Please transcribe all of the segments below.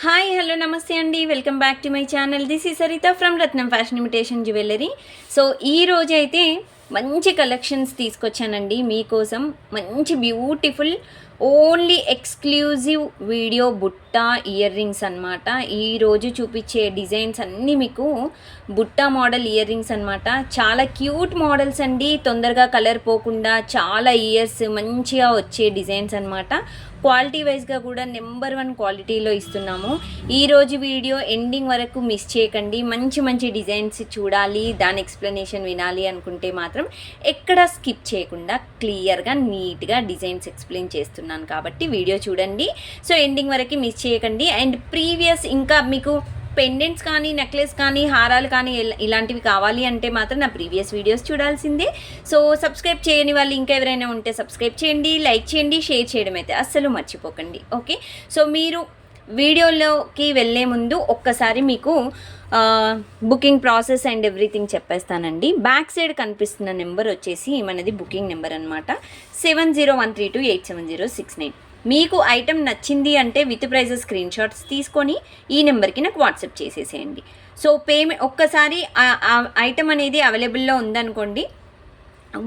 Hi hello నమస్తే అండి, welcome back to my channel. This is Saritha from Ratnam fashion imitation jewellery. So ఈ రోజు అయితే మంచి కలెక్షన్స్ తీసుకొచ్చానండి మీకోసం. మంచి బ్యూటిఫుల్ ఓన్లీ ఎక్స్క్లూజివ్ వీడియో బుట్ట ఇయర్ రింగ్స్ అనమాట. ఈరోజు చూపించే డిజైన్స్ అన్నీ మీకు బుట్ట మోడల్ ఇయర్ రింగ్స్ అనమాట. చాలా క్యూట్ మోడల్స్ అండి, తొందరగా కలర్ పోకుండా చాలా ఇయర్స్ మంచిగా వచ్చే డిజైన్స్ అనమాట. క్వాలిటీ వైజ్గా కూడా నెంబర్ 1 క్వాలిటీలో ఇస్తున్నాము. ఈరోజు వీడియో ఎండింగ్ వరకు మిస్ చేయకండి. మంచి మంచి డిజైన్స్ చూడాలి, దాని ఎక్స్ప్లెనేషన్ వినాలి అనుకుంటే మాత్రం ఎక్కడ స్కిప్ చేయకుండా క్లియర్గా నీట్గా డిజైన్స్ ఎక్స్ప్లెయిన్ చేస్తున్నాను కాబట్టి వీడియో చూడండి. సో ఎండింగ్ వరకు మిస్ చేయకండి. అండ్ ప్రీవియస్ ఇంకా మీకు పెండెంట్స్ కానీ నెక్లెస్ కానీ హారాలు కానీ ఇలాంటివి కావాలి అంటే మాత్రం నా ప్రీవియస్ వీడియోస్ చూడాల్సిందే. సో సబ్స్క్రైబ్ చేయని వాళ్ళు ఇంకా ఎవరైనా ఉంటే సబ్స్క్రైబ్ చేయండి, లైక్ చేయండి, షేర్ చేయడం అయితే అస్సలు మర్చిపోకండి. ఓకే, సో మీరు వీడియోలోకి వెళ్ళే ముందు ఒక్కసారి మీకు బుకింగ్ ప్రాసెస్ అండ్ ఎవ్రీథింగ్ చెప్పేస్తానండి. బ్యాక్ సైడ్ కనిపిస్తున్న నెంబర్ వచ్చేసి మనది బుకింగ్ నెంబర్ అనమాట. 7013287069. మీకు ఐటెం నచ్చింది అంటే విత్ ప్రైజెస్ స్క్రీన్ షాట్స్ తీసుకొని ఈ నెంబర్కి నాకు వాట్సాప్ చేసేసేయండి. సో పేమెంట్ ఒక్కసారి ఐటెం అనేది అవైలబుల్లో ఉందనుకోండి,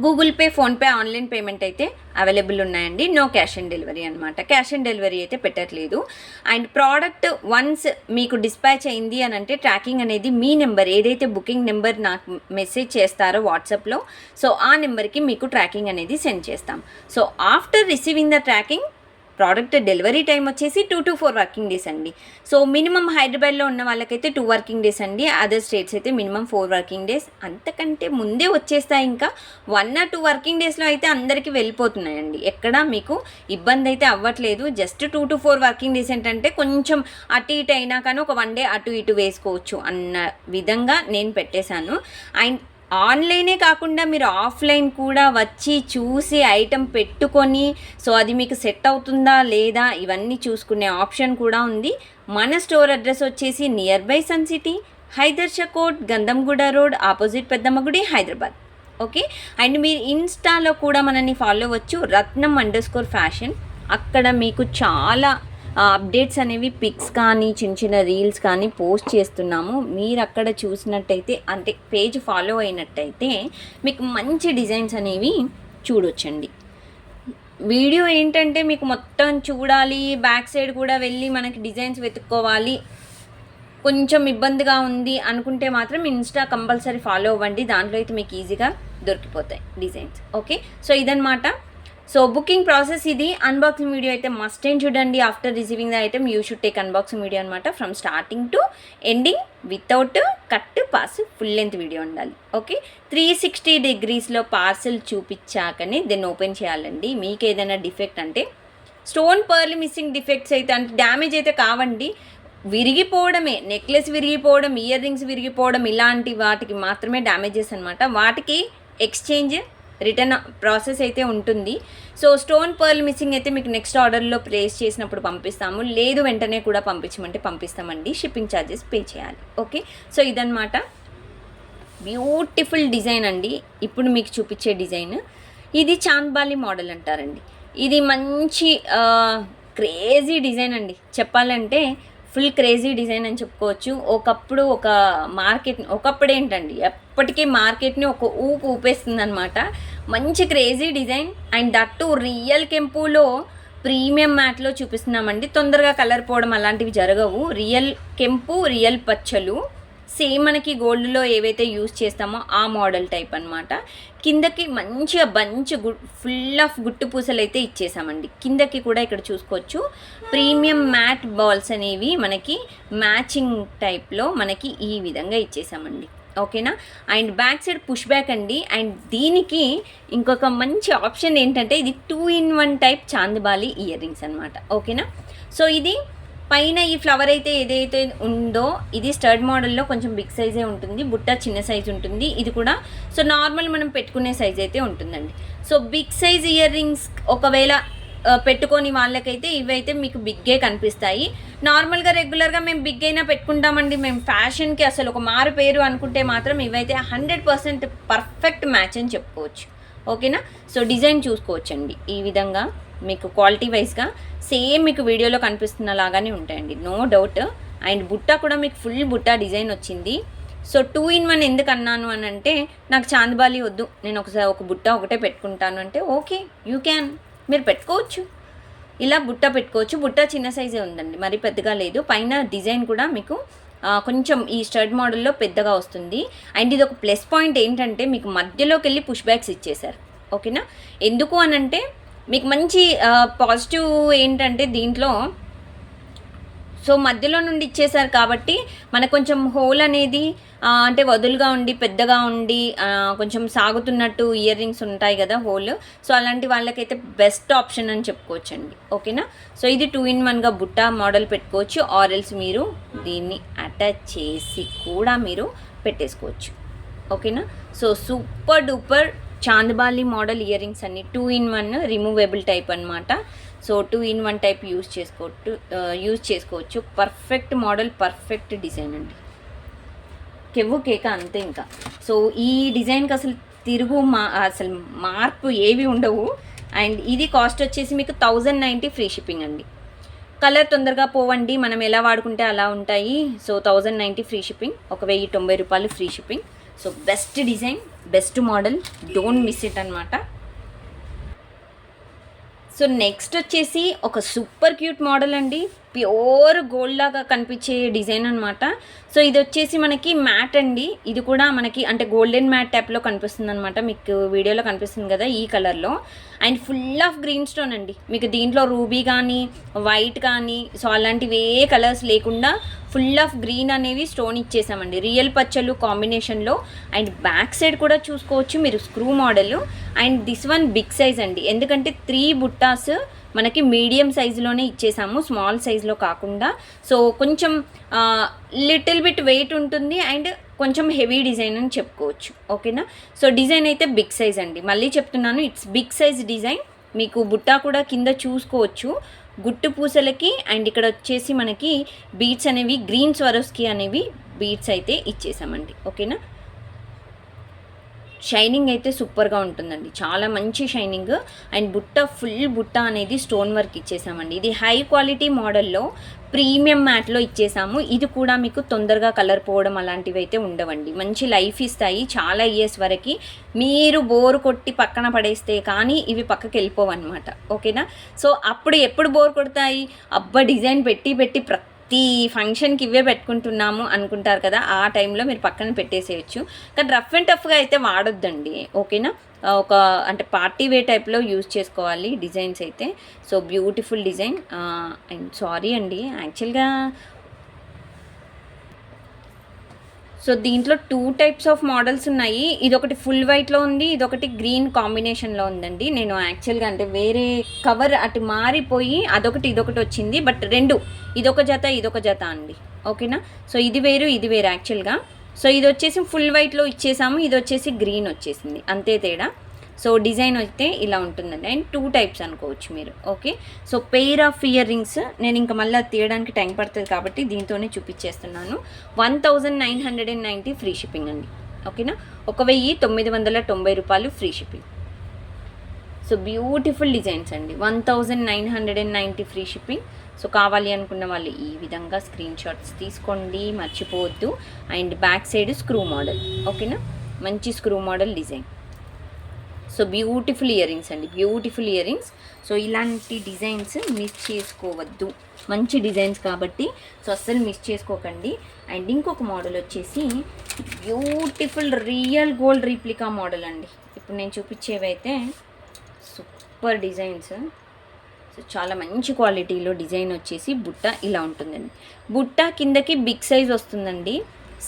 Google pay, PhonePe, online payment అయితే అవైలబుల్ ఉన్నాయండి. నో క్యాష్ ఆన్ డెలివరీ అనమాట. క్యాష్ ఆన్ డెలివరీ అయితే పెట్టట్లేదు. అండ్ ప్రోడక్ట్ వన్స్ మీకు డిస్పాచ్ అయింది అని అంటే ట్రాకింగ్ అనేది మీ నెంబర్ ఏదైతే బుకింగ్ నెంబర్ నాకు మెసేజ్ చేస్తారో వాట్సాప్లో, సో ఆ నెంబర్కి మీకు ట్రాకింగ్ అనేది సెండ్ చేస్తాం. So after receiving the tracking product delivery time వచ్చేసి 2 to 4 వర్కింగ్ డేస్ అండి. సో మినిమం హైదరాబాద్లో ఉన్న వాళ్ళకైతే 2 వర్కింగ్ డేస్ అండి. అదర్ స్టేట్స్ అయితే మినిమం 4 వర్కింగ్ డేస్. అంతకంటే ముందే వచ్చేస్తాయి. ఇంకా 1 or 2 వర్కింగ్ డేస్లో అయితే అందరికీ వెళ్ళిపోతున్నాయండి. ఎక్కడ మీకు ఇబ్బంది అయితే అవ్వట్లేదు. జస్ట్ 2 to 4 వర్కింగ్ డేస్ ఏంటంటే కొంచెం అటు ఇటు అయినా కానీ ఒక 1 day అటు ఇటు వేసుకోవచ్చు అన్న విధంగా నేను పెట్టేశాను. అండ్ ఆన్లైనే కాకుండా మీరు ఆఫ్లైన్ కూడా వచ్చి చూసి ఐటెం పెట్టుకొని సో అది మీకు సెట్ అవుతుందా లేదా ఇవన్నీ చూసుకునే ఆప్షన్ కూడా ఉంది. మన స్టోర్ అడ్రస్ వచ్చేసి near by Sun City, Hydershakote, Gandhamguda road, opposite Peddamma గుడి, హైదరాబాద్. ఓకే, అండ్ మీరు ఇన్స్టాలో కూడా మనల్ని ఫాలో అవ్వచ్చు, Ratnam_fashion. అక్కడ మీకు చాలా అప్డేట్స్ అనేవి పిక్స్ కానీ చిన్న చిన్న రీల్స్ కానీ పోస్ట్ చేస్తున్నాము. మీరు అక్కడ చూసినట్టయితే అంటే పేజ్ ఫాలో అయినట్టయితే మీకు మంచి డిజైన్స్ అనేవి చూడొచ్చండి. వీడియో ఏంటంటే మీకు మొత్తం చూడాలి, బ్యాక్ సైడ్ కూడా వెళ్ళి మనకి డిజైన్స్ వెతుక్కోవాలి, కొంచెం ఇబ్బందిగా ఉంది అనుకుంటే మాత్రం ఇన్స్టా కంపల్సరీ ఫాలో అవ్వండి. దాంట్లో అయితే మీకు ఈజీగా దొరికిపోతాయి డిజైన్స్. ఓకే, సో ఇదనమాట. సో బుకింగ్ ప్రాసెస్ ఇది. అన్బాక్సింగ్ వీడియో అయితే మస్ట్ ఏం చూడండి. After receiving the item you should take unboxing video అనమాట. From starting to ending without cut pause full length video ఉండాలి. ఓకే, 360 degreesలో పార్సల్ చూపించాకనే దెన్ ఓపెన్ చేయాలండి. మీకు ఏదైనా డిఫెక్ట్ అంటే స్టోన్ పర్ల్ మిస్సింగ్ డిఫెక్ట్స్ అయితే అంటే డ్యామేజ్ అయితే కావండి, విరిగిపోవడమే, నెక్లెస్ విరిగిపోవడం, ఇయర్ రింగ్స్ విరిగిపోవడం ఇలాంటి వాటికి మాత్రమే డ్యామేజెస్ అనమాట. వాటికి ఎక్స్చేంజ్ రిటర్న్ ప్రాసెస్ అయితే ఉంటుంది. సో స్టోన్ పర్ల్ మిస్సింగ్ అయితే మీకు నెక్స్ట్ ఆర్డర్లో ప్లేస్ చేసినప్పుడు పంపిస్తాము, లేదు వెంటనే కూడా పంపించమంటే పంపిస్తామండి. షిప్పింగ్ ఛార్జెస్ పే చేయాలి. ఓకే, సో ఇదనమాట. బ్యూటిఫుల్ డిజైన్ అండి. ఇప్పుడు మీకు చూపించే డిజైన్ ఇది చాంద్బాలి మోడల్ అంటారండి. ఇది మంచి క్రేజీ డిజైన్ అండి. చెప్పాలంటే ఫుల్ క్రేజీ డిజైన్ అని చెప్పుకోవచ్చు. ఒకప్పుడు ఒక ఒకప్పుడు ఏంటండి ఎప్పటికీ మార్కెట్ని ఒక ఊపు ఊపేస్తుంది అనమాట. మంచి crazy design and that real కెంపులో ప్రీమియం మ్యాట్లో చూపిస్తున్నామండి. తొందరగా కలర్ పోవడం అలాంటివి జరగవు. రియల్ కెంపు, రియల్ పచ్చలు సేమ్ మనకి గోల్డ్లో ఏవైతే యూజ్ చేస్తామో ఆ మోడల్ టైప్ అనమాట. కిందకి మంచిగా ఫుల్ ఆఫ్ గుట్టు పూసలు అయితే ఇచ్చేసామండి. కిందకి కూడా ఇక్కడ చూసుకోవచ్చు ప్రీమియం మ్యాట్ బాల్స్ అనేవి మనకి మ్యాచింగ్ టైప్లో మనకి ఈ విధంగా ఇచ్చేసామండి. ఓకేనా, and back side push back అండి. అండ్ దీనికి ఇంకొక మంచి ఆప్షన్ ఏంటంటే ఇది 2-in-1 type chandbali year rings అనమాట. ఓకేనా, సో ఇది పైన ఈ ఫ్లవర్ అయితే ఏదైతే ఉందో ఇది స్టర్డ్ మోడల్లో కొంచెం బిగ్ సైజే ఉంటుంది, బుట్ట చిన్న సైజ్ ఉంటుంది. ఇది కూడా సో నార్మల్ మనం పెట్టుకునే సైజ్ అయితే ఉంటుందండి. So big size earrings ఒకవేళ పెట్టుకొని వాళ్ళకైతే ఇవైతే మీకు బిగ్గే కనిపిస్తాయి. నార్మల్గా రెగ్యులర్గా మేము బిగ్ అయినా పెట్టుకుంటామండి, మేము ఫ్యాషన్కి అసలు ఒక మారు పేరు అనుకుంటే మాత్రం ఇవైతే 100% పర్ఫెక్ట్ మ్యాచ్ అని చెప్పుకోవచ్చు. ఓకేనా, సో డిజైన్ చూసుకోవచ్చండి ఈ విధంగా మీకు క్వాలిటీ వైజ్గా సేమ్ మీకు వీడియోలో కనిపిస్తున్న లాగానే ఉంటాయండి, నో డౌట్. అండ్ బుట్ట కూడా మీకు ఫుల్ బుట్ట డిజైన్ వచ్చింది. సో 2 in 1 ఎందుకు అన్నాను అని అంటే, నాకు చాందిబాలి వద్దు, నేను ఒకసారి ఒక బుట్ట ఒకటే పెట్టుకుంటాను అంటే ఓకే, యూ క్యాన్, మీరు పెట్టుకోవచ్చు, ఇలా బుట్ట పెట్టుకోవచ్చు. బుట్ట చిన్న సైజే ఉందండి, మరి పెద్దగా లేదు. పైన డిజైన్ కూడా మీకు కొంచెం ఈ స్టడ్ మోడల్లో పెద్దగా వస్తుంది. అండ్ ఇది ఒక ప్లస్ పాయింట్ ఏంటంటే, మీకు మధ్యలోకి వెళ్ళి పుష్ బ్యాక్స్ ఇచ్చేసారు, ఓకేనా. ఎందుకు అని అంటే మీకు మంచి పాజిటివ్ ఏంటంటే దీంట్లో, సో మధ్యలో నుండి ఇచ్చేసారు కాబట్టి మనకు కొంచెం హోల్ అనేది అంటే వదులుగా ఉండి పెద్దగా ఉండి కొంచెం సాగుతున్నట్టు ఇయర్ రింగ్స్ ఉంటాయి కదా హోల్, సో అలాంటి వాళ్ళకైతే బెస్ట్ ఆప్షన్ అని చెప్పుకోవచ్చండి, ఓకేనా. సో ఇది 2 in 1గా బుట్ట మోడల్ పెట్టుకోవచ్చు, ఆరెల్స్ మీరు దీన్ని అటాచ్ చేసి కూడా మీరు పెట్టేసుకోవచ్చు, ఓకేనా. So super duper Chandbali model year rings అన్ని 2 in 1 రిమూవబుల్ టైప్ అనమాట. సో 2 in 1 టైప్ యూజ్ చేసుకోవచ్చు. పర్ఫెక్ట్ మోడల్, పర్ఫెక్ట్ డిజైన్ అండి, కెవ్వు కేక అంతే ఇంకా. సో ఈ డిజైన్కి అసలు అసలు మార్పు ఏవి ఉండవు. అండ్ ఇది కాస్ట్ వచ్చేసి మీకు 1090 ఫ్రీ షిప్పింగ్ అండి. కలర్ తొందరగా పోవండి, మనం ఎలా వాడుకుంటే అలా ఉంటాయి. సో 1090 ఫ్రీ షిప్పింగ్, 1090 రూపాయలు free shipping. So best design, best model, don't miss it అనమాట. సో నెక్స్ట్ వచ్చేసి ఒక సూపర్ క్యూట్ మోడల్ అండి, ప్యూర్ గోల్డ్ లాగా కనిపించే డిజైన్ అనమాట. సో ఇది వచ్చేసి మనకి మ్యాట్ అండి, ఇది కూడా మనకి అంటే గోల్డెన్ మ్యాట్ టైప్లో కనిపిస్తుంది అనమాట, మీకు వీడియోలో కనిపిస్తుంది కదా ఈ కలర్లో. And full of green stone అండి, మీకు దీంట్లో రూబీ కానీ వైట్ కానీ సో అలాంటివి ఏ కలర్స్ లేకుండా ఫుల్ ఆఫ్ గ్రీన్ అనేవి స్టోన్ ఇచ్చేసామండి, రియల్ పచ్చలు కాంబినేషన్లో. అండ్ బ్యాక్ సైడ్ కూడా చూసుకోవచ్చు మీరు screw model. And this one big size అండి, ఎందుకంటే 3 బుట్టాస్ మనకి మీడియం సైజులోనే ఇచ్చేసాము, స్మాల్ సైజులో కాకుండా. సో కొంచెం లిటిల్ బిట్ వెయిట్ ఉంటుంది అండ్ కొంచెం హెవీ డిజైన్ అని చెప్పుకోవచ్చు, ఓకేనా. సో డిజైన్ అయితే బిగ్ సైజ్ అండి, మళ్ళీ చెప్తున్నాను, ఇట్స్ బిగ్ సైజ్ డిజైన్. మీకు బుట్టా కూడా కింద చూసుకోవచ్చు గుట్టు పూసలకి. అండ్ ఇక్కడ వచ్చేసి మనకి బీడ్స్ అనేవి గ్రీన్ స్వరోస్కి అనేవి బీడ్స్ అయితే ఇచ్చేసామండి, ఓకేనా. షైనింగ్ అయితే సూపర్గా ఉంటుందండి, చాలా మంచి షైనింగ్. అండ్ బుట్ట ఫుల్ బుట్ట అనేది స్టోన్ వర్క్ ఇచ్చేసామండి. ఇది హై క్వాలిటీ మోడల్లో ప్రీమియం మ్యాట్లో ఇచ్చేసాము. ఇది కూడా మీకు తొందరగా కలర్ పోవడం అలాంటివి అయితే ఉండవండి, మంచి లైఫ్ ఇస్తాయి చాలా ఇయర్స్ వరకు. మీరు బోర్ కొట్టి పక్కన పడేస్తే కానీ ఇవి పక్కకి వెళ్ళిపోవన్నమాట, ఓకేనా. సో అప్పుడు ఎప్పుడు బోర్ కొడతాయి, అబ్బా డిజైన్ పెట్టి ప్రతి ఫంక్షన్కి ఇవే పెట్టుకుంటున్నాము అనుకుంటారు కదా, ఆ టైంలో మీరు పక్కన పెట్టేసేయచ్చు. కానీ రఫ్ అండ్ టఫ్గా అయితే వాడొద్దండి, ఓకేనా. ఒక అంటే పార్టీ వే టైప్లో యూజ్ చేసుకోవాలి డిజైన్స్ అయితే. So beautiful design. And sorry అండి, యాక్చువల్గా సో దీంట్లో 2 types ఆఫ్ మోడల్స్ ఉన్నాయి, ఇదొకటి ఫుల్ వైట్లో ఉంది, ఇదొకటి గ్రీన్ కాంబినేషన్లో ఉందండి. నేను యాక్చువల్గా అంటే వేరే కవర్ అటు మారిపోయి అదొకటి ఇదొకటి వచ్చింది, బట్ 2 ఇదొక జత అండి, ఓకేనా. సో ఇది వేరు ఇది వేరు యాక్చువల్గా. సో ఇది వచ్చేసి ఫుల్ వైట్లో ఇచ్చేసాము, ఇది వచ్చేసి గ్రీన్ వచ్చేసింది, అంతే తేడా. సో డిజైన్ అయితే ఇలా ఉంటుందండి. అండ్ 2 types అనుకోవచ్చు మీరు, okay. So pair of ear rings నేను ఇంకా మళ్ళీ తీయడానికి టైం పడుతుంది కాబట్టి దీంతోనే చూపించేస్తున్నాను. 1990 ఫ్రీ షిప్పింగ్ అండి, ఓకేనా. 1990 రూపాయలు free shipping. So beautiful designs అండి, 1990 ఫ్రీ షిప్పింగ్. సో కావాలి అనుకున్న వాళ్ళు ఈ విధంగా స్క్రీన్ షాట్స్ తీసుకోండి, మర్చిపోవద్దు. And back side screw model, ఓకేనా, మంచి screw model design. So beautiful ear rings అండి, బ్యూటిఫుల్ ఇయర్ రింగ్స్. సో ఇలాంటి డిజైన్స్ మిస్ చేసుకోవద్దు, మంచి డిజైన్స్ కాబట్టి సో అస్సలు మిస్ చేసుకోకండి. అండ్ ఇంకొక మోడల్ వచ్చేసి beautiful real gold replica model అండి. ఇప్పుడు నేను చూపించేవి అయితే సూపర్ డిజైన్స్. సో చాలా మంచి క్వాలిటీలో డిజైన్ వచ్చేసి బుట్ట ఇలా ఉంటుందండి. బుట్ట కిందకి బిగ్ సైజ్ వస్తుందండి,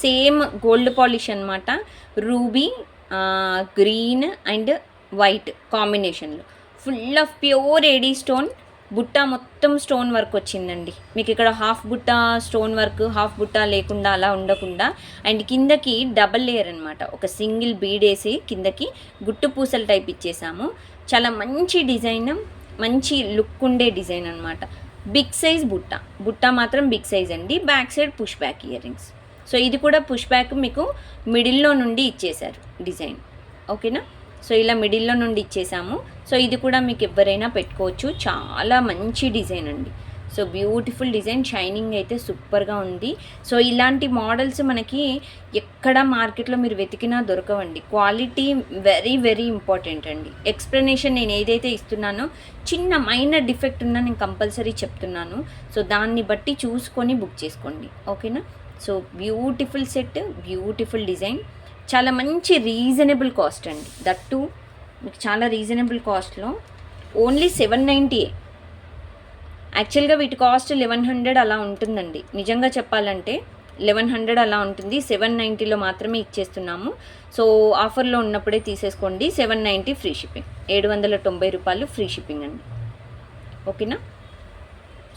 సేమ్ గోల్డ్ పాలిష్ అనమాట, రూబీ గ్రీన్ అండ్ వైట్ కాంబినేషన్లో full of pure AD stone. బుట్ట మొత్తం స్టోన్ వర్క్ వచ్చిందండి మీకు, ఇక్కడ హాఫ్ బుట్ట స్టోన్ వర్క్, హాఫ్ బుట్ట లేకుండా అలా ఉండకుండా. అండ్ కిందకి డబల్ లేయర్ అనమాట, ఒక సింగిల్ బీడ్ వేసి కిందకి గుట్టు పూసల టైప్ ఇచ్చేసాము. చాలా మంచి డిజైన్, మంచి లుక్ ఉండే డిజైన్ అనమాట. బిగ్ సైజ్ బుట్ట మాత్రం బిగ్ సైజ్ అండి. Back side push back ear rings. So ఇది కూడా పుష్ బ్యాక్ మీకు మిడిల్లో నుండి ఇచ్చేశారు డిజైన్, ఓకేనా. సో ఇలా మిడిల్లో నుండి ఇచ్చేసాము. సో ఇది కూడా మీకు ఎవరైనా పెట్టుకోవచ్చు. చాలా మంచి డిజైన్ అండి. సో బ్యూటిఫుల్ డిజైన్, షైనింగ్ అయితే సూపర్గా ఉంది. సో ఇలాంటి మోడల్స్ మనకి ఎక్కడ మార్కెట్లో మీరు వెతికినా దొరకవండి. క్వాలిటీ వెరీ వెరీ ఇంపార్టెంట్ అండి. ఎక్స్ప్లెనేషన్ నేను ఏదైతే ఇస్తున్నానో చిన్న మైనర్ డిఫెక్ట్ ఉన్నా నేను కంపల్సరీ చెప్తున్నాను. సో దాన్ని బట్టి చూసుకొని బుక్ చేసుకోండి, ఓకేనా. So beautiful set, beautiful design, చాలా మంచి రీజనబుల్ కాస్ట్ అండి. దట్టు మీకు చాలా రీజనబుల్ కాస్ట్లో ఓన్లీ 790. యాక్చువల్గా వీటి కాస్ట్ 1100 అలా ఉంటుందండి. నిజంగా చెప్పాలంటే 1100 అలా ఉంటుంది. 790లో మాత్రమే ఇచ్చేస్తున్నాము. సో ఆఫర్లో ఉన్నప్పుడే తీసేసుకోండి. 790 ఫ్రీ షిప్పింగ్, 790 రూపాయలు ఫ్రీ షిప్పింగ్ అండి, ఓకేనా.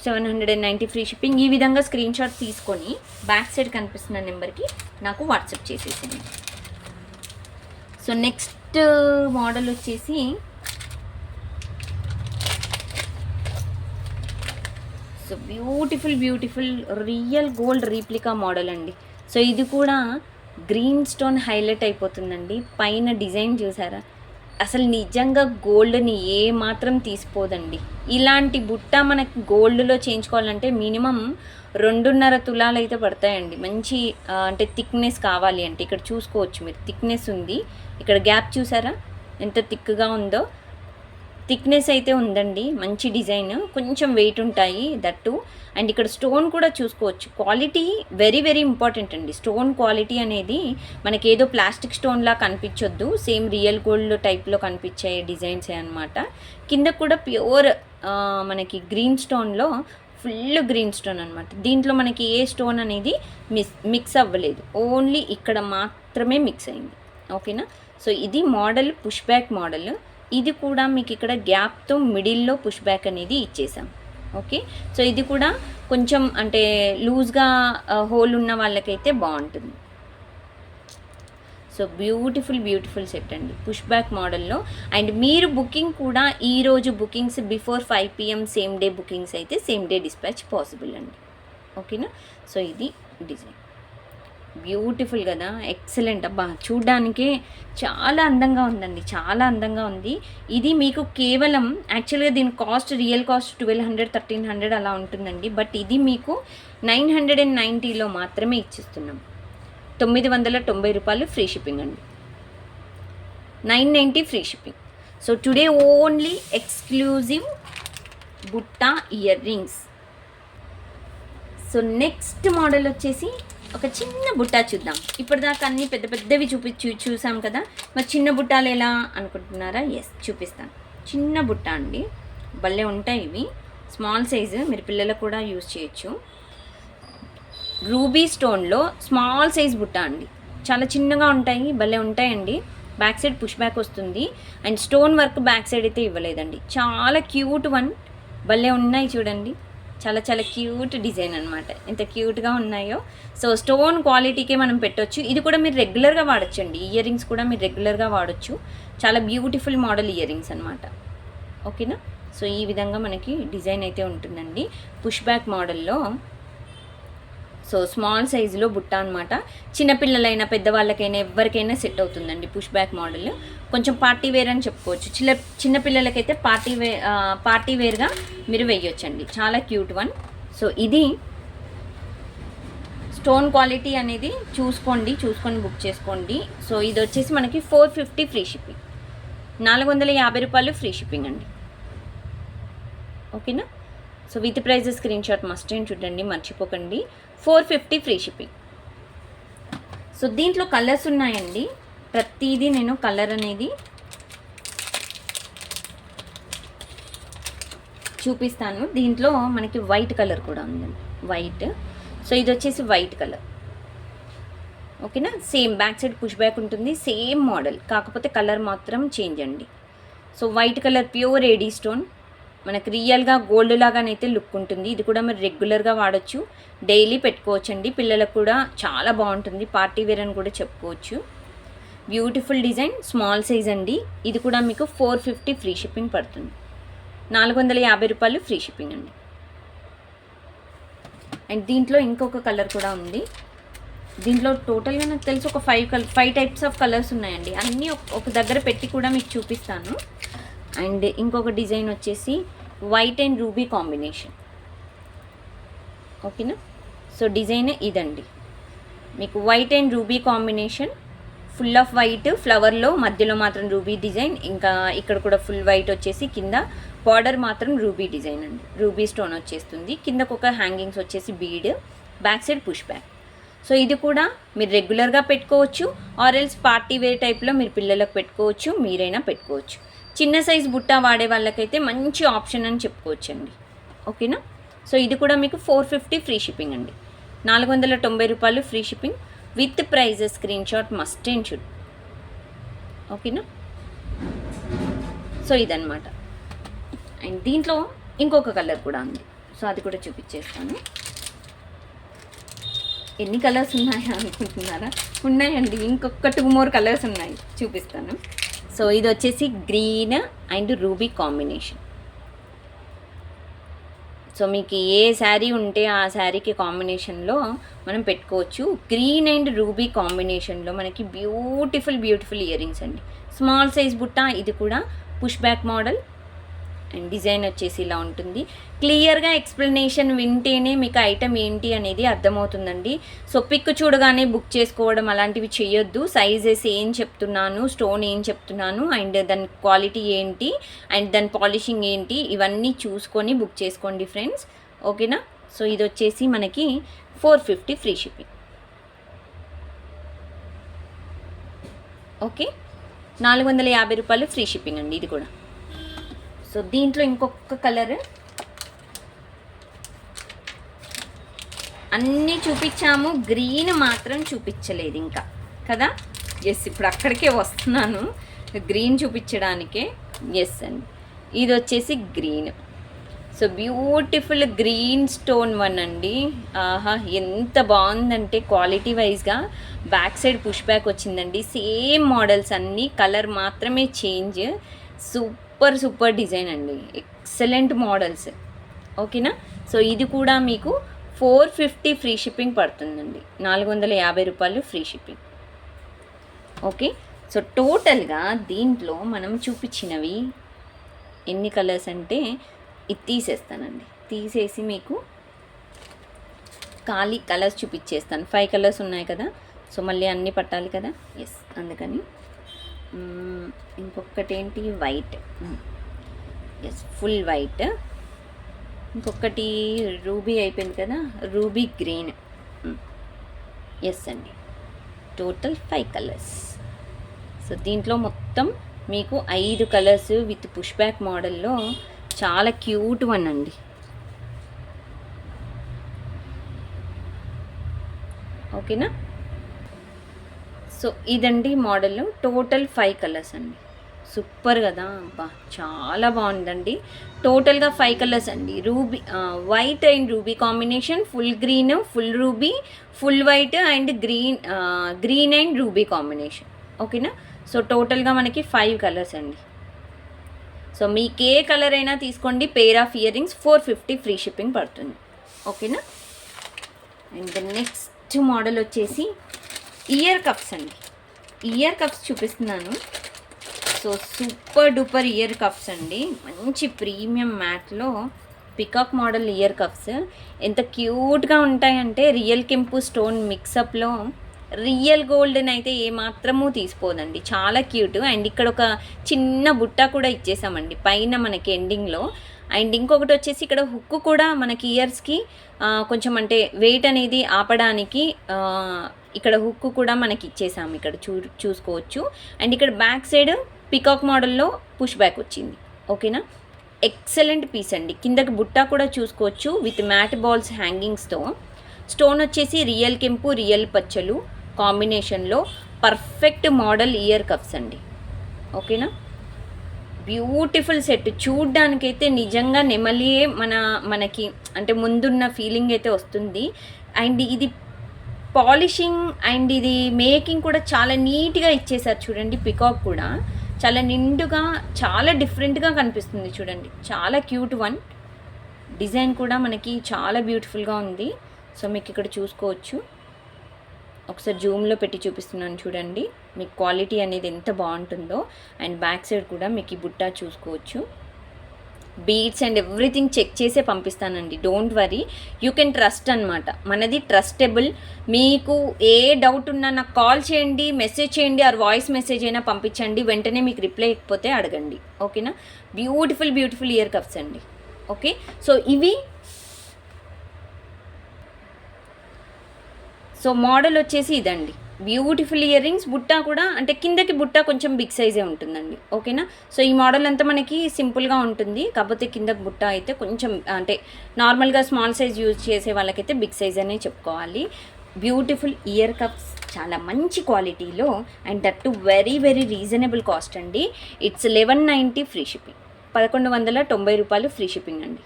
790 ఫ్రీ షిప్పింగ్. ఈ విధంగా స్క్రీన్ షాట్ తీసుకొని బ్యాక్ సైడ్ కనిపిస్తున్న నెంబర్కి నాకు వాట్సాప్ చేసేసింది. సో నెక్స్ట్ మోడల్ వచ్చేసి so beautiful real gold replica model అండి. సో ఇది కూడా గ్రీన్ స్టోన్ హైలైట్ అయిపోతుందండి. పైన డిజైన్ చూసారా, అసలు నిజంగా గోల్డ్ని ఏ మాత్రం తీసిపోదండి. ఇలాంటి బుట్ట మనకి గోల్డ్లో చేయించుకోవాలంటే మినిమం 2.5 తులాలు అయితే పడతాయండి. మంచి అంటే థిక్నెస్ కావాలి అంటే ఇక్కడ చూసుకోవచ్చు మీరు, థిక్నెస్ ఉంది. ఇక్కడ గ్యాప్ చూసారా ఎంత థిక్గా ఉందో, థిక్నెస్ అయితే ఉందండి. మంచి డిజైన్, కొంచెం వెయిట్ ఉంటాయి దట్టు. అండ్ ఇక్కడ స్టోన్ కూడా చూసుకోవచ్చు. క్వాలిటీ వెరీ వెరీ ఇంపార్టెంట్ అండి. స్టోన్ క్వాలిటీ అనేది మనకి ఏదో ప్లాస్టిక్ స్టోన్లా కనిపించొద్దు, సేమ్ రియల్ గోల్డ్ టైప్లో కనిపించే డిజైన్సే అనమాట. కింద కూడా ప్యూర్ మనకి గ్రీన్ స్టోన్లో ఫుల్ గ్రీన్ స్టోన్ అనమాట. దీంట్లో మనకి ఏ స్టోన్ అనేది మిక్స్ అవ్వలేదు, ఓన్లీ ఇక్కడ మాత్రమే మిక్స్ అయింది, ఓకేనా. సో ఇది మోడల్ పుష్ బ్యాక్ మోడల్. ఇది కూడా మీకు ఇక్కడ గ్యాప్తో మిడిల్లో పుష్ బ్యాక్ అనేది ఇచ్చేసాం, ఓకే. సో ఇది కూడా కొంచెం అంటే లూజ్గా హోల్ ఉన్న వాళ్ళకైతే బాగుంటుంది. సో బ్యూటిఫుల్ సెట్ అండి, పుష్ బ్యాక్ మోడల్లో. అండ్ మీరు బుకింగ్ కూడా ఈరోజు bookings before 5 PM same day bookings అయితే సేమ్ డే డిస్పాచ్ పాసిబుల్ అండి, ఓకేనా. సో ఇది డిజైన్ బ్యూటిఫుల్ కదా, ఎక్సలెంట్. అబ్బా చూడ్డానికే చాలా అందంగా ఉందండి, చాలా అందంగా ఉంది. ఇది మీకు కేవలం యాక్చువల్గా దీని కాస్ట్ రియల్ కాస్ట్ 1200 1300 అలా ఉంటుందండి. బట్ ఇది మీకు 990లో మాత్రమే ఇచ్చిస్తున్నాం. 990 రూపాయలు ఫ్రీ షిప్పింగ్ అండి, 990 free shipping. So today only exclusive బుట్టా ear rings. So next model వచ్చేసి ఒక చిన్న బుట్టా చూద్దాం. ఇప్పటిదాకా అన్నీ పెద్ద పెద్దవి చూసాం కదా, మరి చిన్న బుట్టాలు ఎలా అనుకుంటున్నారా? ఎస్, చూపిస్తాను. చిన్న బుట్ట అండి, భలే ఉంటాయి ఇవి. స్మాల్ సైజు, మీరు పిల్లలకు కూడా యూజ్ చేయొచ్చు. రూబీ స్టోన్లో స్మాల్ సైజ్ బుట్ట అండి, చాలా చిన్నగా ఉంటాయి, భలే ఉంటాయండి. బ్యాక్ సైడ్ పుష్ బ్యాక్ వస్తుంది. And stone work back side అయితే ఇవ్వలేదండి. చాలా క్యూట్ వన్, భలే ఉన్నాయి చూడండి. చాలా చాలా క్యూట్ డిజైన్ అనమాట, ఎంత క్యూట్గా ఉన్నాయో. సో స్టోన్ క్వాలిటీకే మనం పెట్టొచ్చు. ఇది కూడా మీరు రెగ్యులర్గా వాడచ్చు అండి. ఇయర్ రింగ్స్ కూడా మీరు రెగ్యులర్గా వాడచ్చు. చాలా బ్యూటిఫుల్ మోడల్ ఇయర్ రింగ్స్ అనమాట, ఓకేనా. సో ఈ విధంగా మనకి డిజైన్ అయితే ఉంటుందండి పుష్ బ్యాక్ మోడల్లో. సో స్మాల్ సైజులో బుట్ట అనమాట. చిన్నపిల్లలైనా పెద్దవాళ్ళకైనా ఎవరికైనా సెట్ అవుతుందండి పుష్ బ్యాక్ మోడల్. కొంచెం పార్టీ వేర్ అని చెప్పుకోవచ్చు. చిన్నపిల్లలకైతే పార్టీ వేర్గా మీరు వేయొచ్చండి. చాలా క్యూట్ వన్. సో ఇది స్టోన్ క్వాలిటీ అనేది చూసుకొని బుక్ చేసుకోండి. సో ఇది వచ్చేసి మనకి 450 ఫ్రీ షిప్పింగ్, 450 రూపాయలు ఫ్రీ షిప్పింగ్ అండి, ఓకేనా. So with price screenshot must and చూడండి, మర్చిపోకండి. 450 ఫ్రీ షిప్పింగ్. సో దీంట్లో కలర్స్ ఉన్నాయండి. ప్రతిదీ నేను కలర్ అనేది చూపిస్తాను. దీంట్లో మనకి వైట్ కలర్ కూడా ఉందండి, వైట్. సో ఇది వచ్చేసి వైట్ కలర్, ఓకేనా. Same back side push back ఉంటుంది, సేమ్ మోడల్, కాకపోతే కలర్ మాత్రం చేంజ్ అండి. So white colour pure AD stone, మనకి రియల్గా గోల్డ్ లాగానైతే లుక్ ఉంటుంది. ఇది కూడా మీరు రెగ్యులర్గా వాడచ్చు, డైలీ పెట్టుకోవచ్చు అండి. పిల్లలకు కూడా చాలా బాగుంటుంది, పార్టీ వేర్ అని కూడా చెప్పుకోవచ్చు. బ్యూటిఫుల్ డిజైన్, స్మాల్ సైజ్ అండి. ఇది కూడా మీకు 450 ఫ్రీ షిప్పింగ్ పడుతుంది, 450 రూపాయలు ఫ్రీ షిప్పింగ్ అండి. అండ్ దీంట్లో ఇంకొక కలర్ కూడా ఉంది. దీంట్లో టోటల్గా నాకు తెలిసి ఒక 5 టైప్స్ ఆఫ్ కలర్స్ ఉన్నాయండి. అన్నీ ఒక దగ్గర పెట్టి కూడా మీకు చూపిస్తాను. అండ్ ఇంకొక డిజైన్ వచ్చేసి వైట్ అండ్ రూబీ కాంబినేషన్. ఓకేనా? సో డిజైన్ ఇదండి. మీకు white and ruby combination, full of white ఫ్లవర్లో మధ్యలో మాత్రం రూబీ డిజైన్, ఇంకా ఇక్కడ కూడా ఫుల్ వైట్ వచ్చేసి కింద బార్డర్ మాత్రం రూబీ డిజైన్ అండి. రూబీ స్టోన్ వచ్చేస్తుంది. కిందకు ఒక హ్యాంగింగ్స్ వచ్చేసి bead, back side push back. So ఇది కూడా మీరు రెగ్యులర్గా పెట్టుకోవచ్చు, ఆరెల్స్ పార్టీ వేర్ టైప్లో మీరు పిల్లలకు పెట్టుకోవచ్చు, మీరైనా పెట్టుకోవచ్చు. చిన్న సైజ్ బుట్ట వాడే వాళ్ళకైతే మంచి ఆప్షన్ అని చెప్పుకోవచ్చు అండి. ఓకేనా? సో ఇది కూడా మీకు 450 ఫ్రీ షిప్పింగ్ అండి. 490 రూపాయలు free shipping with prices. Screenshot must and should. ఓకేనా? సో ఇదన్నమాట. అండ్ దీంట్లో ఇంకొక కలర్ కూడా ఉంది. సో అది కూడా చూపించేస్తాను. ఎన్ని కలర్స్ ఉన్నాయా అనుకుంటున్నారా? ఉన్నాయండి, ఇంకొక 2 more కలర్స్ ఉన్నాయి, చూపిస్తాను. సో ఇది వచ్చేసి green and ruby combination. So మీకు ఏ శారీ ఉంటే ఆ శారీకి కాంబినేషన్లో మనం పెట్టుకోవచ్చు. గ్రీన్ అండ్ రూబీ కాంబినేషన్లో మనకి బ్యూటిఫుల్ ఇయర్ రింగ్స్ అండి. స్మాల్ సైజ్ బుట్ట, ఇది కూడా push back model. And design వచ్చేసి ఇలా ఉంటుంది. క్లియర్గా ఎక్స్ప్లెనేషన్ వింటేనే మీకు ఐటమ్ ఏంటి అనేది అర్థమవుతుందండి. సో పిక్ చూడగానే బుక్ చేసుకోవడం అలాంటివి చేయొద్దు. సైజెస్ ఏం చెప్తున్నాను, స్టోన్ ఏం చెప్తున్నాను, అండ్ దాని క్వాలిటీ ఏంటి, అండ్ దాని పాలిషింగ్ ఏంటి, ఇవన్నీ చూసుకొని బుక్ చేసుకోండి ఫ్రెండ్స్. ఓకేనా? సో ఇది వచ్చేసి మనకి 450 ఫ్రీ షిప్పింగ్. ఓకే, 450 రూపాయలు ఫ్రీ షిప్పింగ్ అండి ఇది కూడా. సో దీంట్లో ఇంకొక కలర్, అన్నీ చూపించాము, గ్రీన్ మాత్రం చూపించలేదు ఇంకా కదా. ఎస్, ఇప్పుడు అక్కడికే వస్తున్నాను గ్రీన్ చూపించడానికే. ఎస్ అండి, ఇది వచ్చేసి green. So beautiful green stone one అండి. ఆహా, ఎంత బాగుందంటే క్వాలిటీ వైజ్గా. బ్యాక్ సైడ్ పుష్ బ్యాక్ వచ్చిందండి. సేమ్ మోడల్స్ అన్నీ, కలర్ మాత్రమే చేంజ్. సూపర్ డిజైన్ అండి, ఎక్సలెంట్ మోడల్స్. ఓకేనా? సో ఇది కూడా మీకు 450 ఫ్రీ షిప్పింగ్ పడుతుందండి. 450 రూపాయలు ఫ్రీ షిప్పింగ్. ఓకే, సో టోటల్గా దీంట్లో మనం చూపించినవి ఎన్ని కలర్స్ అంటే, ఇది తీసేస్తానండి. తీసేసి మీకు ఖాళీ కలర్స్ చూపించేస్తాను. 5 కలర్స్ ఉన్నాయి కదా, సో మళ్ళీ అన్నీ పట్టాలి కదా. ఎస్, అందుకని ఇంకొకటి ఏంటి, వైట్. Yes, full white. ఇంకొకటి రూబీ అయిపోయింది కదా, రూబీ గ్రీన్. ఎస్ అండి, టోటల్ 5 కలర్స్. సో దీంట్లో మొత్తం మీకు 5 కలర్స్ విత్ పుష్ బ్యాక్ మోడల్లో చాలా క్యూట్ వన్ అండి. ఓకేనా? సో ఇదండి మోడల్, టోటల్ 5 కలర్స్ అండి. సూపర్ కదా, అబ్బా చాలా బాగుందండి. టోటల్గా 5 కలర్స్ అండి. Ruby, white and ruby combination, full green, full ruby, full white and green and ruby combination. ఓకేనా? సో టోటల్గా మనకి 5 కలర్స్ అండి. సో మీకు ఏ కలర్ అయినా తీసుకోండి. Pair of ear rings 450 free shipping పడుతుంది. ఓకేనా? అండ్ నెక్స్ట్ మోడల్ వచ్చేసి ఇయర్ కప్స్ అండి. ఇయర్ కప్స్ చూపిస్తున్నాను. So super duper ear cups అండి. మంచి ప్రీమియం మ్యాట్లో పికాక్ మోడల్ ఇయర్ కప్స్. ఎంత క్యూట్గా ఉంటాయంటే, రియల్ కెంపు స్టోన్ మిక్సప్లో రియల్ గోల్డ్ని అయితే ఏమాత్రము తీసిపోదండి. చాలా క్యూట్. అండ్ ఇక్కడ ఒక చిన్న బుట్ట కూడా ఇచ్చేసామండి పైన మనకి ఎండింగ్లో. అండ్ ఇంకొకటి వచ్చేసి ఇక్కడ హుక్ కూడా మనకి ఇయర్స్కి కొంచెం అంటే వెయిట్ అనేది ఆపడానికి ఇక్కడ హుక్ కూడా మనకి ఇచ్చేసాము. ఇక్కడ చూసుకోవచ్చు. అండ్ ఇక్కడ బ్యాక్ సైడ్ పికాక్ మోడల్లో పుష్ బ్యాక్ వచ్చింది. ఓకేనా? ఎక్సలెంట్ పీస్ అండి. కిందకి బుట్ట కూడా చూసుకోవచ్చు విత్ మ్యాట్ బాల్స్ హ్యాంగింగ్స్తో. స్టోన్ వచ్చేసి రియల్ కెంపు రియల్ పచ్చలు కాంబినేషన్లో పర్ఫెక్ట్ మోడల్ ఇయర్ కప్స్ అండి. ఓకేనా? Beautiful set. చూడ్డానికైతే నిజంగా నెమలియే మనకి అంటే ముందున్న ఫీలింగ్ అయితే వస్తుంది. అండ్ ఇది పాలిషింగ్ అండ్ ఇది మేకింగ్ కూడా చాలా నీట్గా ఇచ్చేసారు చూడండి. పికాక్ కూడా చాలా నిండుగా చాలా డిఫరెంట్గా కనిపిస్తుంది చూడండి. చాలా క్యూట్ వన్. డిజైన్ కూడా మనకి చాలా బ్యూటిఫుల్గా ఉంది. సో మీకు ఇక్కడ చూసుకోవచ్చు. ఒకసారి జూమ్లో పెట్టి చూపిస్తున్నాను చూడండి, మీకు క్వాలిటీ అనేది ఎంత బాగుంటుందో. అండ్ బ్యాక్ సైడ్ కూడా మీకు ఈ బుట్ట చూసుకోవచ్చు. బీట్స్ అండ్ ఎవ్రీథింగ్ చెక్ చేసే పంపిస్తానండి, don't worry, you can trust అనమాట. మనది ట్రస్టబుల్. మీకు ఏ డౌట్ ఉన్నా నాకు కాల్ చేయండి, మెసేజ్ చేయండి, ఆర్ వాయిస్ మెసేజ్ అయినా పంపించండి, వెంటనే మీకు రిప్లై ఇవ్వకపోతే అడగండి, ఓకేనా. బ్యూటిఫుల్ బ్యూటిఫుల్ ఇయర్ కప్స్ అండి. ఓకే, సో ఇవి సో మోడల్ వచ్చేసి ఇదండి, బ్యూటిఫుల్ ఇయర్ రింగ్స్. బుట్ట కూడా అంటే కిందకి బుట్ట కొంచెం బిగ్ సైజే ఉంటుందండి, ఓకేనా. సో ఈ మోడల్ అంతా మనకి సింపుల్గా ఉంటుంది, కాకపోతే కిందకి బుట్ట అయితే కొంచెం అంటే నార్మల్గా స్మాల్ సైజ్ యూజ్ చేసే వాళ్ళకైతే బిగ్ సైజ్ అనే చెప్పుకోవాలి. బ్యూటిఫుల్ ఇయర్ కప్స్ చాలా మంచి క్వాలిటీలో and that to very very reasonable cost అండి. ఇట్స్ 1190 ఫ్రీ షిప్పింగ్, 1190 రూపాయలు ఫ్రీ షిప్పింగ్ అండి,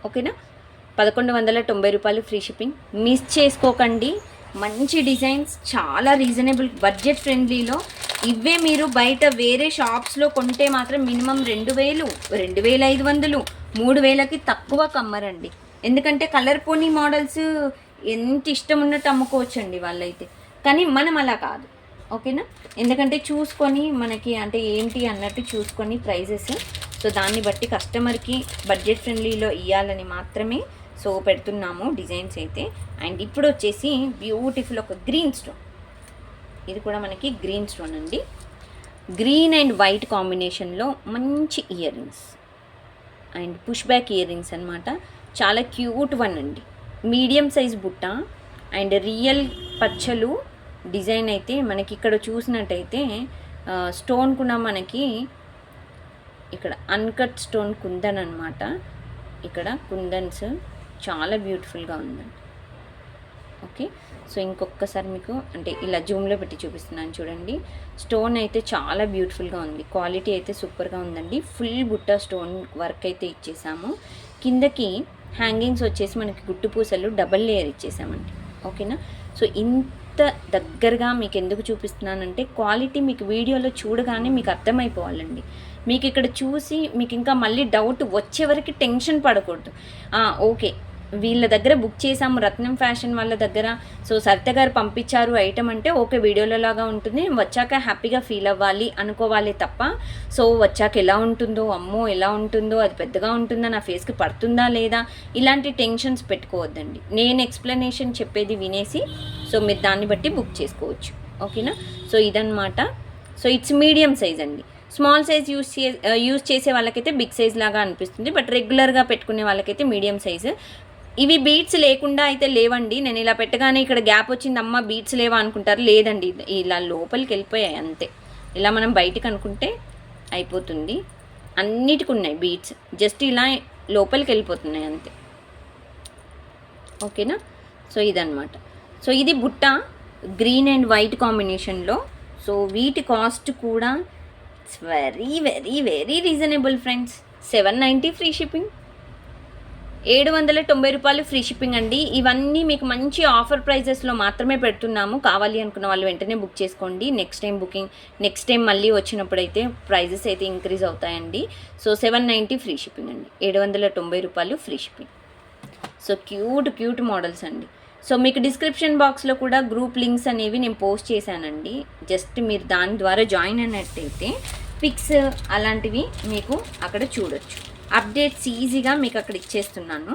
ఓకేనా. 1190 రూపాయలు ఫ్రీ షిప్పింగ్, మిస్ చేసుకోకండి. మంచి డిజైన్స్, చాలా రీజనబుల్ బడ్జెట్ ఫ్రెండ్లీలో. ఇవే మీరు బయట వేరే షాప్స్లో కొంటే మాత్రం మినిమం 2000, 2500, 3000కి తక్కువ కమ్మరండి. ఎందుకంటే కలర్ పోనీ మోడల్స్ ఎంత ఇష్టం ఉన్నట్టు అమ్ముకోవచ్చండి వాళ్ళైతే, కానీ మనం అలా కాదు, ఓకేనా. ఎందుకంటే చూసుకొని మనకి అంటే ఏంటి అన్నట్టు చూసుకొని ప్రైజెస్, సో దాన్ని బట్టి కస్టమర్కి బడ్జెట్ ఫ్రెండ్లీలో ఇవ్వాలని మాత్రమే సో పెడుతున్నాము డిజైన్స్ అయితే. అండ్ ఇప్పుడు వచ్చేసి బ్యూటిఫుల్ ఒక గ్రీన్ స్టోన్, ఇది కూడా మనకి గ్రీన్ స్టోన్ అండి, గ్రీన్ అండ్ వైట్ కాంబినేషన్లో మంచి ear rings and push back year rings అనమాట. చాలా క్యూట్ వన్ అండి, మీడియం సైజ్ బుట్ట అండ్ రియల్ పచ్చలు డిజైన్ అయితే మనకి ఇక్కడ చూసినట్టయితే స్టోన్ కూడా మనకి ఇక్కడ అన్కట్ స్టోన్ కుందన్ అనమాట. ఇక్కడ కుందన్స్ చాలా బ్యూటిఫుల్గా ఉందండి, ఓకే. సో ఇంకొకసారి మీకు అంటే ఇలా జూమ్లో పెట్టి చూపిస్తున్నాను చూడండి. స్టోన్ అయితే చాలా బ్యూటిఫుల్గా ఉంది, క్వాలిటీ అయితే సూపర్గా ఉందండి. ఫుల్ బుట్ట స్టోన్ వర్క్ అయితే ఇచ్చేసాము. కిందకి హ్యాంగింగ్స్ వచ్చేసి మనకి గుట్టు పూసలు డబల్ లేయర్ ఇచ్చేసామండి, ఓకేనా. సో ఇంత దగ్గరగా మీకు ఎందుకు చూపిస్తున్నానంటే క్వాలిటీ మీకు వీడియోలో చూడగానే మీకు అర్థమైపోవాలండి. మీకు ఇక్కడ చూసి మీకు ఇంకా మళ్ళీ డౌట్ వచ్చే వరకు టెన్షన్ పడకూడదు. ఓకే, వీళ్ళ దగ్గర బుక్ చేసాము రత్నం ఫ్యాషన్ వాళ్ళ దగ్గర, సో సరిత గారు పంపించారు ఐటమ్ అంటే ఓకే వీడియోలో లాగా ఉంటుంది, వచ్చాక హ్యాపీగా ఫీల్ అవ్వాలి అనుకోవాలి తప్ప, సో వచ్చాక ఎలా ఉంటుందో, అమ్మో ఎలా ఉంటుందో, అది పెద్దగా ఉంటుందా, నా ఫేస్కి పడుతుందా లేదా, ఇలాంటి టెన్షన్స్ పెట్టుకోవద్దండి. నేను ఎక్స్ప్లెనేషన్ చెప్పేది వినేసి సో మీరు దాన్ని బట్టి బుక్ చేసుకోవచ్చు, ఓకేనా. సో ఇదన్నమాట. సో ఇట్స్ మీడియం సైజ్ అండి. స్మాల్ సైజ్ యూజ్ చేసే వాళ్ళకైతే బిగ్ సైజ్ లాగా అనిపిస్తుంది, బట్ రెగ్యులర్గా పెట్టుకునే వాళ్ళకైతే మీడియం సైజు. ఇవి బీట్స్ లేకుండా అయితే లేవండి, నేను ఇలా పెట్టగానే ఇక్కడ గ్యాప్ వచ్చింది అమ్మ బీట్స్ లేవా అనుకుంటారు, లేదండి ఇలా లోపలికి వెళ్ళిపోయాయి అంతే. ఇలా మనం బయటికి అనుకుంటే అయిపోతుంది, అన్నిటికి ఉన్నాయి బీట్స్, జస్ట్ ఇలా లోపలికి వెళ్ళిపోతున్నాయి అంతే, ఓకేనా. సో ఇదన్నమాట. సో ఇది బుట్ట గ్రీన్ అండ్ వైట్ కాంబినేషన్లో. సో వీటి కాస్ట్ కూడా it's very very very reasonable friends, 790 free shipping, 790 రూపాయలు ఫ్రీ షిప్పింగ్ అండి. ఇవన్నీ మీకు మంచి ఆఫర్ ప్రైజెస్లో మాత్రమే పెడుతున్నాము, కావాలి అనుకున్న వాళ్ళు వెంటనే బుక్ చేసుకోండి. నెక్స్ట్ టైం మళ్ళీ వచ్చినప్పుడైతే ప్రైజెస్ అయితే ఇంక్రీజ్ అవుతాయండి. సో 790 ఫ్రీ షిప్పింగ్ అండి, 790 రూపాయలు free shipping. So cute models అండి. సో మీకు డిస్క్రిప్షన్ బాక్స్లో కూడా గ్రూప్ లింక్స్ అనేవి నేను పోస్ట్ చేశానండి, జస్ట్ మీరు దాని ద్వారా జాయిన్ అయినట్టయితే పిక్స్ అలాంటివి మీకు అక్కడ చూడొచ్చు. అప్డేట్స్ ఈజీగా మీకు అక్కడ ఇచ్చేస్తున్నాను,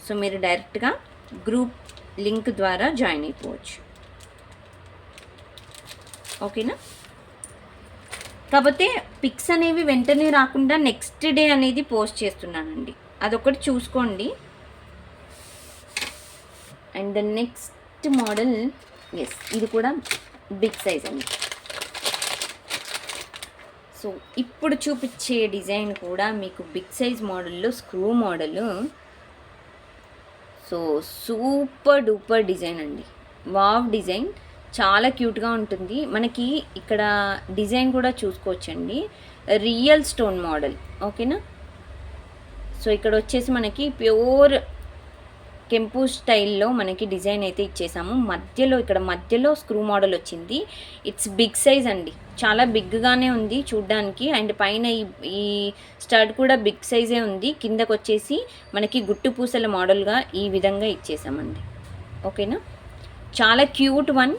సో మీరు డైరెక్ట్గా గ్రూప్ లింక్ ద్వారా జాయిన్ అయిపోవచ్చు, ఓకేనా. కాకపోతే పిక్స్ అనేవి వెంటనే రాకుండా నెక్స్ట్ డే అనేది పోస్ట్ చేస్తున్నానండి, అదొకటి చూసుకోండి. And the next model, yes ఇది కూడా బిగ్ సైజ్ అండి. సో ఇప్పుడు చూపించే డిజైన్ కూడా మీకు బిగ్ సైజ్ మోడల్లో screw model. So super duper design అండి, వావ్ డిజైన్, చాలా క్యూట్గా ఉంటుంది. మనకి ఇక్కడ డిజైన్ కూడా చూసుకోవచ్చండి, రియల్ స్టోన్ మోడల్, ఓకేనా. సో ఇక్కడ వచ్చేసి మనకి ప్యూర్ కెంపు స్టైల్లో మనకి డిజైన్ అయితే ఇచ్చేసాము. ఇక్కడ మధ్యలో స్క్రూ మోడల్ వచ్చింది. ఇట్స్ బిగ్ సైజ్ అండి, చాలా బిగ్గానే ఉంది చూడ్డానికి. అండ్ పైన ఈ స్టడ్ కూడా బిగ్ సైజే ఉంది. కిందకు వచ్చేసి మనకి గుట్టు పూసల మోడల్గా ఈ విధంగా ఇచ్చేసామండి, ఓకేనా. చాలా క్యూట్ వన్.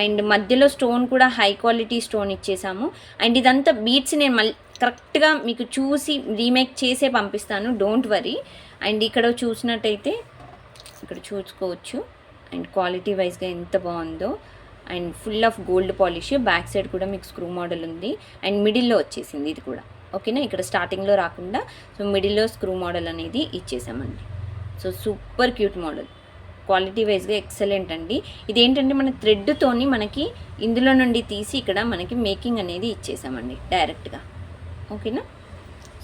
అండ్ మధ్యలో స్టోన్ కూడా హై క్వాలిటీ స్టోన్ ఇచ్చేసాము. అండ్ ఇదంతా బీట్స్ నేను మళ్ళీ కరెక్ట్గా మీకు చూసి రీమేక్ చేసే పంపిస్తాను, డోంట్ వరీ. అండ్ ఇక్కడ చూసినట్టయితే ఇక్కడ చూసుకోవచ్చు. అండ్ క్వాలిటీ వైజ్గా ఎంత బాగుందో. And full of gold polish. Back side కూడా మీకు స్క్రూ మోడల్ ఉంది. అండ్ మిడిల్లో వచ్చేసింది ఇది కూడా, ఓకేనా. ఇక్కడ స్టార్టింగ్లో రాకుండా సో మిడిల్లో స్క్రూ మోడల్ అనేది ఇచ్చేసామండి. So super cute model, quality వైజ్గా ఎక్సలెంట్ అండి. ఇదేంటంటే మన థ్రెడ్తోని మనకి ఇందులో నుండి తీసి ఇక్కడ మనకి మేకింగ్ అనేది ఇచ్చేసామండి డైరెక్ట్గా, ఓకేనా.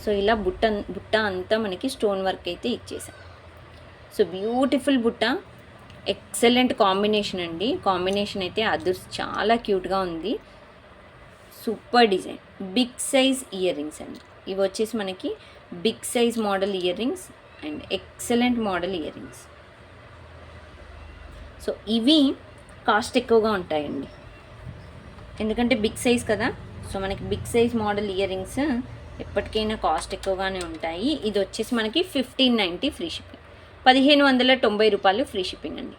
సో ఇలా బుట్ట అంతా మనకి స్టోన్ వర్క్ అయితే ఇచ్చేసాం. సో బ్యూటిఫుల్ బుట్ట, ఎక్సలెంట్ కాంబినేషన్ అండి. కాంబినేషన్ అయితే అదర్స్ చాలా క్యూట్గా ఉంది. Super design. Big size earrings అండి ఇవి వచ్చేసి మనకి big size model ear rings and excellent model ear rings. So ఇవి కాస్ట్ ఎక్కువగా ఉంటాయండి ఎందుకంటే బిగ్ సైజ్ కదా. సో మనకి big size model ear rings ఎప్పటికైనా కాస్ట్ ఎక్కువగానే ఉంటాయి. ఇది వచ్చేసి మనకి 1590 ఫ్రీ షిప్పింగ్, 1590 రూపాయలు ఫ్రీ షిప్పింగ్ అండి.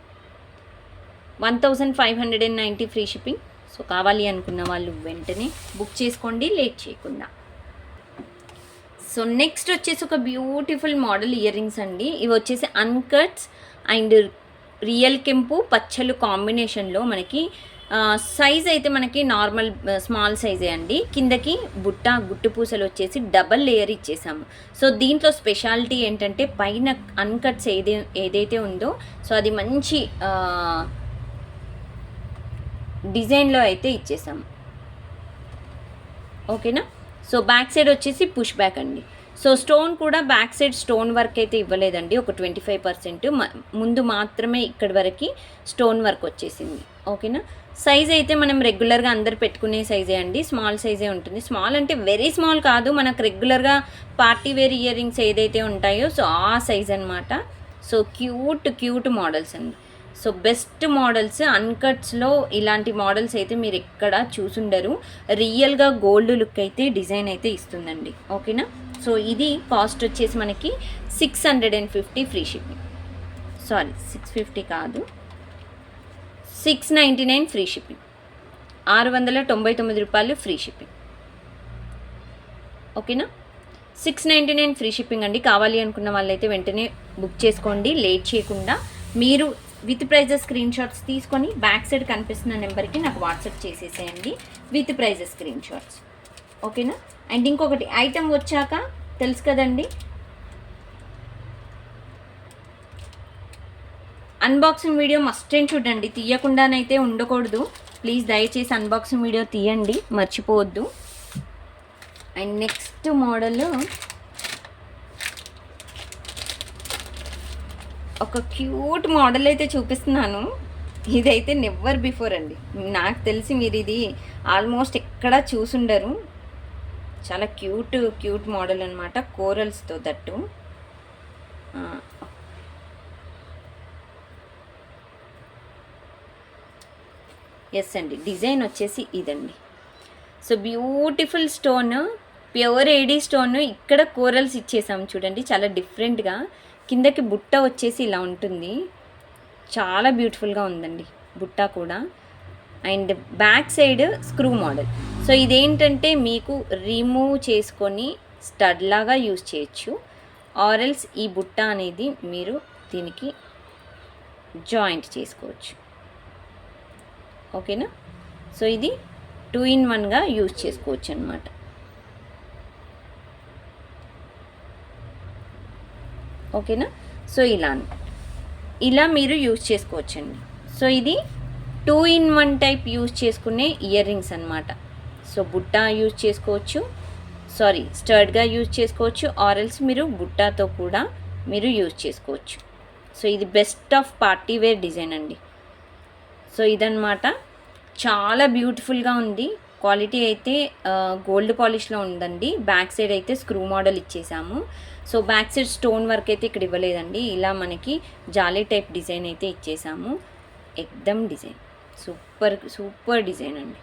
1590 ఫ్రీ షిప్పింగ్. సో కావాలి అనుకున్న వాళ్ళు వెంటనే బుక్ చేసుకోండి లేట్ చేయకుండా. సో నెక్స్ట్ వచ్చేసి ఒక బ్యూటిఫుల్ మోడల్ ఇయర్ రింగ్స్ అండి. ఇవి వచ్చేసి అన్కట్స్ అండ్ రియల్ కెంపు పచ్చలు కాంబినేషన్లో మనకి సైజ్ అయితే మనకి నార్మల్ స్మాల్ సైజే అండి. కిందకి గుట్టు పూసలు వచ్చేసి డబల్ లేయర్ ఇచ్చేసాము. సో దీంట్లో స్పెషాలిటీ ఏంటంటే పైన అన్కట్స్ ఏదైతే ఉందో సో అది మంచి డిజైన్లో అయితే ఇచ్చేసాము, ఓకేనా. సో బ్యాక్ సైడ్ వచ్చేసి పుష్ బ్యాక్ అండి. సో స్టోన్ కూడా బ్యాక్ సైడ్ స్టోన్ వర్క్ అయితే ఇవ్వలేదండి, ఒక 25%. ముందు మాత్రమే ఇక్కడి వరకు స్టోన్ వర్క్ వచ్చేసింది, ఓకేనా. సైజ్ అయితే మనం రెగ్యులర్గా అందరు పెట్టుకునే సైజే అండి, స్మాల్ సైజే ఉంటుంది. స్మాల్ అంటే వెరీ స్మాల్ కాదు, మనకు రెగ్యులర్గా పార్టీ వేర్ ఇయర్ రింగ్స్ ఏదైతే ఉంటాయో సో ఆ సైజ్ అనమాట. సో క్యూట్ మోడల్స్ అండి. సో బెస్ట్ మోడల్స్ అన్కట్స్లో ఇలాంటి మోడల్స్ అయితే మీరు ఎక్కడ చూసుండరు. రియల్గా గోల్డ్ లుక్ అయితే డిజైన్ అయితే ఇస్తుందండి, ఓకేనా. సో ఇది కాస్ట్ వచ్చేసి మనకి 650 ఫ్రీ షిప్పింగ్, సారీ 650 కాదు 699 ఫ్రీ షిప్పింగ్, 699 రూపాయలు ఫ్రీ షిప్పింగ్, ఓకేనా. 699 ఫ్రీ షిప్పింగ్ అండి. కావాలి అనుకున్న వాళ్ళైతే వెంటనే బుక్ చేసుకోండి లేట్ చేయకుండా. మీరు విత్ ప్రైజెస్ స్క్రీన్ షాట్స్ తీసుకొని బ్యాక్ సైడ్ కనిపిస్తున్న నెంబర్కి నాకు వాట్సాప్ చేసేసేయండి విత్ ప్రైజెస్ స్క్రీన్ షాట్స్, ఓకేనా. అండ్ ఇంకొకటి ఐటమ్ వచ్చాక తెలుసు కదండి, అన్బాక్సింగ్ వీడియో మస్ట్ అండ్ చూడండి, తీయకుండానైతే ఉండకూడదు. ప్లీజ్ దయచేసి అన్బాక్సింగ్ వీడియో తీయండి, మర్చిపోవద్దు. అండ్ నెక్స్ట్ మోడల్ ఒక క్యూట్ మోడల్ అయితే చూపిస్తున్నాను. ఇదైతే నెవర్ బిఫోర్ అండి, నాకు తెలిసి మీరు ఇది ఆల్మోస్ట్ ఎక్కడా చూసుండరు. చాలా క్యూట్ మోడల్ అనమాట, కోరల్స్తో దట్టు. ఎస్ అండి, డిజైన్ వచ్చేసి ఇదండి. So beautiful stone, pure AD stone. ఇక్కడ కోరల్స్ ఇచ్చేసాము చూడండి, చాలా డిఫరెంట్గా. కిందకి బుట్ట వచ్చేసి ఇలా ఉంటుంది, చాలా బ్యూటిఫుల్గా ఉందండి బుట్ట కూడా. And back side screw model. So ఇదేంటంటే మీకు రిమూవ్ చేసుకొని స్టడ్ లాగా యూజ్ చేయొచ్చు, ఆరెల్స్ ఈ బుట్ట అనేది మీరు దీనికి జాయింట్ చేసుకోవచ్చు, ఓకేనా. సో ఇది 2-in-1గా యూజ్ చేసుకోవచ్చు అనమాట, ఓకేనా. సో ఇలా మీరు యూజ్ చేసుకోవచ్చండి. సో ఇది 2-in-1 టైప్ యూజ్ చేసుకునే ఇయర్ రింగ్స్ అనమాట. సో బుట్ట యూజ్ చేసుకోవచ్చు, సారీ స్టర్డ్గా యూజ్ చేసుకోవచ్చు, ఆరెల్స్ మీరు బుట్టాతో కూడా మీరు యూజ్ చేసుకోవచ్చు. సో ఇది best of party wear design అండి. సో ఇదన్నమాట, చాలా బ్యూటిఫుల్గా ఉంది. క్వాలిటీ అయితే గోల్డ్ పాలిష్లో ఉందండి. బ్యాక్ సైడ్ అయితే స్క్రూ మోడల్ ఇచ్చేసాము. So back side stone work అయితే ఇక్కడ ఇవ్వలేదండి, ఇలా మనకి జాలీ టైప్ డిజైన్ అయితే ఇచ్చేసాము. ఎక్దమ్ డిజైన్ సూపర్ డిజైన్ అండి,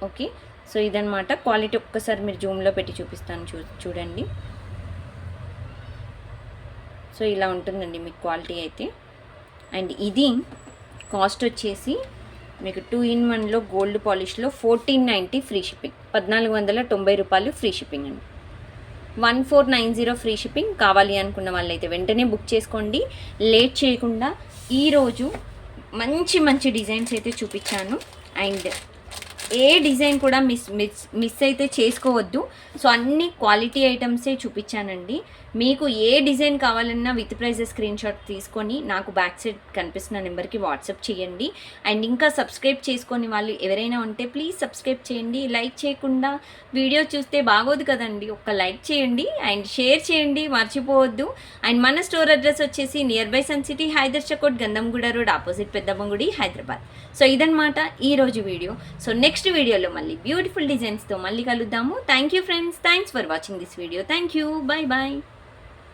ఓకే. సో ఇదన్నమాట క్వాలిటీ. ఒక్కసారి మీరు జూమ్లో పెట్టి చూపిస్తాను, చూడండి. సో ఇలా ఉంటుందండి మీకు క్వాలిటీ అయితే. అండ్ ఇది కాస్ట్ వచ్చేసి మీకు 2-in-1లో గోల్డ్ పాలిష్లో 1490 ఫ్రీ షిప్పింగ్, 1490 రూపాయలు ఫ్రీ షిప్పింగ్ అండి. 1490 ఫ్రీ షిప్పింగ్. కావాలి అనుకున్న వాళ్ళైతే వెంటనే బుక్ చేసుకోండి. లేట్ చేయకుండా ఈరోజు మంచి మంచి డిజైన్స్ అయితే చూపించాను. అండ్ ఏ డిజైన్ కూడా మిస్ అయితే చేసుకోవద్దు. సో అన్ని క్వాలిటీ ఐటమ్సే చూపించానండి. మీకు ఏ డిజైన్ కావాలన్నా విత్ ప్రైజెస్ స్క్రీన్ షాట్ తీసుకొని నాకు బ్యాక్ సైడ్ కనిపిస్తున్న నెంబర్కి వాట్సాప్ చేయండి. అండ్ ఇంకా సబ్స్క్రైబ్ చేసుకొని వాళ్ళు ఎవరైనా ఉంటే ప్లీజ్ సబ్స్క్రైబ్ చేయండి. లైక్ చేయకుండా వీడియో చూస్తే బాగోదు కదండి. ఒక్క లైక్ చేయండి అండ్ షేర్ చేయండి, మర్చిపోవద్దు. అండ్ మన స్టోర్ అడ్రస్ వచ్చేసి near by Sun City, Hydershakote, Gandhamguda road opposite Peddabangudi, Hyderabad. So ఇదన్నమాట ఈరోజు వీడియో. సో నెక్స్ట్ వీడియోలో మళ్ళీ బ్యూటిఫుల్ డిజైన్స్తో మళ్ళీ కలుద్దాము. Thank you friends, thanks for watching this video. Thank you, bye bye.